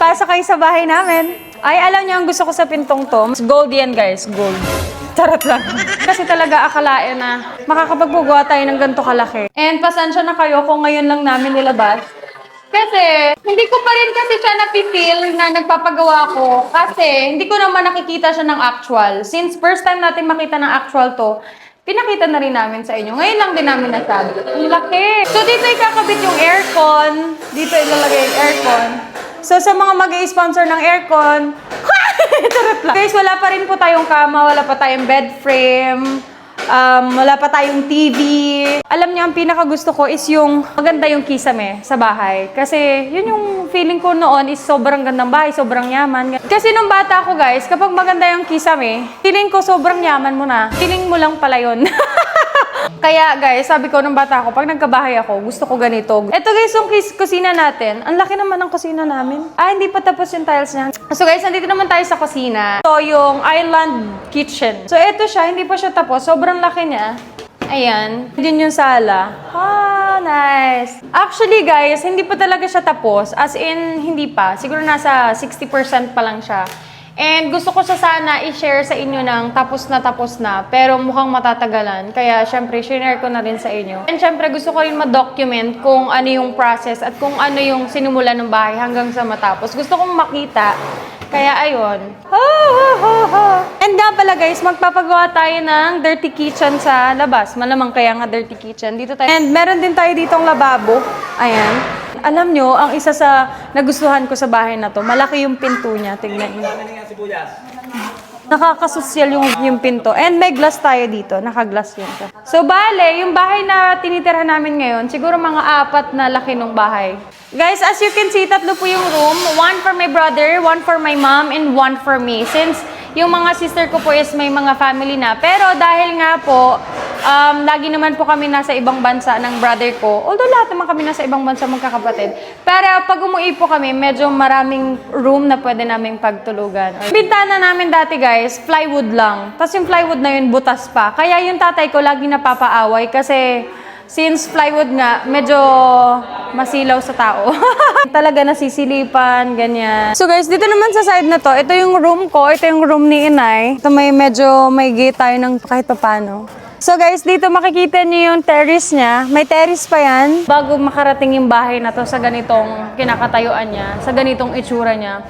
Pasok kayo sa bahay namin. Ay, alam niyo ang gusto ko sa pintong to? Gold yan, guys. Gold. Charot lang. Kasi talaga akalain na makakapagbugawa tayo ng ganito kalaki. And pasensya na kayo kung ngayon lang namin nilabas. Kasi, hindi ko pa rin kasi siya napipil na nagpapagawa ko. Kasi, hindi ko naman nakikita siya ng actual. Since first time natin makita ng actual to, pinakita na rin namin sa inyo. Ngayon lang din namin nasabi. Ang laki! So, dito ikakabit yung aircon. Dito ilalagay yung aircon. So, sa mga mag-i-sponsor ng aircon, charot lang. Guys, wala pa rin po tayong kama, wala pa tayong bed frame, wala pa tayong TV. Alam niyo, ang pinakagusto ko is yung maganda yung kisame sa bahay. Kasi, yun yung feeling ko noon is sobrang gandang bahay, sobrang yaman. Kasi nung bata ko, guys, kapag maganda yung kisame, feeling ko sobrang yaman mo na. Feeling mo lang pala yun. Kaya guys, sabi ko nung bata ako, pag nagkabahay ako, gusto ko ganito. Ito guys, yung kusina natin. Ang laki naman ng kusina namin. Hindi pa tapos yung tiles niya. So guys, nandito naman tayo sa kusina. Ito yung island kitchen. So ito siya, hindi pa siya tapos. Sobrang laki niya. Ayan. Yun yung sala. Nice. Actually guys, hindi pa talaga siya tapos. As in, hindi pa. Siguro nasa 60% pa lang siya. And gusto ko siya sana i-share sa inyo ng tapos na, pero mukhang matatagalan. Kaya, syempre, share ko na rin sa inyo. And syempre, gusto ko rin ma-document kung ano yung process at kung ano yung sinimula ng bahay hanggang sa matapos. Gusto kong makita. Kaya, ayun. And nga pala guys, magpapagawa tayo ng dirty kitchen sa labas. Malamang kaya nga dirty kitchen. Dito tayo. And meron din tayo ditong lababo. Ayan. Alam nyo, ang isa sa nagustuhan ko sa bahay na to, malaki yung pinto niya. Tingnan nyo. Nakakasosyal yung pinto. And may glass tayo dito. Naka-glass yun siya. So, bale, yung bahay na tinitirhan namin ngayon, siguro mga 4 na laki ng bahay. Guys, as you can see, 3 po yung room. 1 for my brother, 1 for my mom, and 1 for me. Since yung mga sister ko po is may mga family na. Pero dahil nga po, lagi naman po kami nasa ibang bansa ng brother ko. Although lahat naman kami nasa ibang bansa magkakapatid. Pero pag umuwi po kami, medyo maraming room na pwede naming pagtulugan. Bintana namin dati guys, plywood lang. Tapos yung plywood na yun, butas pa. Kaya yung tatay ko lagi napapaaway kasi since plywood nga, medyo masilaw sa tao. Talaga nasisilipan, ganyan. So guys, dito naman sa side na to, ito yung room ko, ito yung room ni Inay. Ito may gate tayo ng kahit paano. So guys, dito makikita niyo yung terrace niya. May terrace pa yan. Bago makarating yung bahay na to sa ganitong kinakatayuan niya, sa ganitong itsura niya.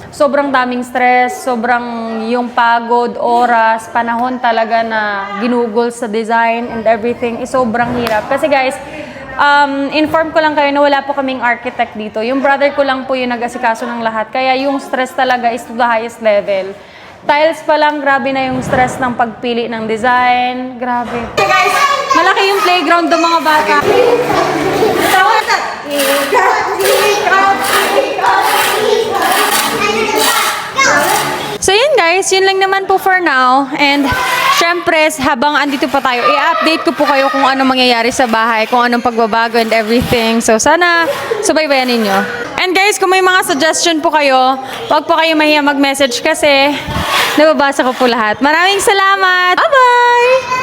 Sobrang daming stress, sobrang yung pagod, oras, panahon talaga na ginugol sa design and everything is sobrang hirap. Kasi guys, inform ko lang kayo na wala po kaming architect dito. Yung brother ko lang po yung nag-asikaso ng lahat. Kaya yung stress talaga is to the highest level. Tiles pa lang, grabe na yung stress ng pagpili ng design. Grabe. Okay guys, malaki yung playground ng mga bata. So yun guys, yun lang naman po for now. And syempre, habang andito pa tayo, i-update ko po kayo kung ano mangyayari sa bahay, kung anong pagbabago and everything. So sana subaybayan ninyo. And guys, kung may mga suggestion po kayo, huwag po kayo mahiya mag-message kasi nababasa ko po lahat. Maraming salamat! Bye-bye!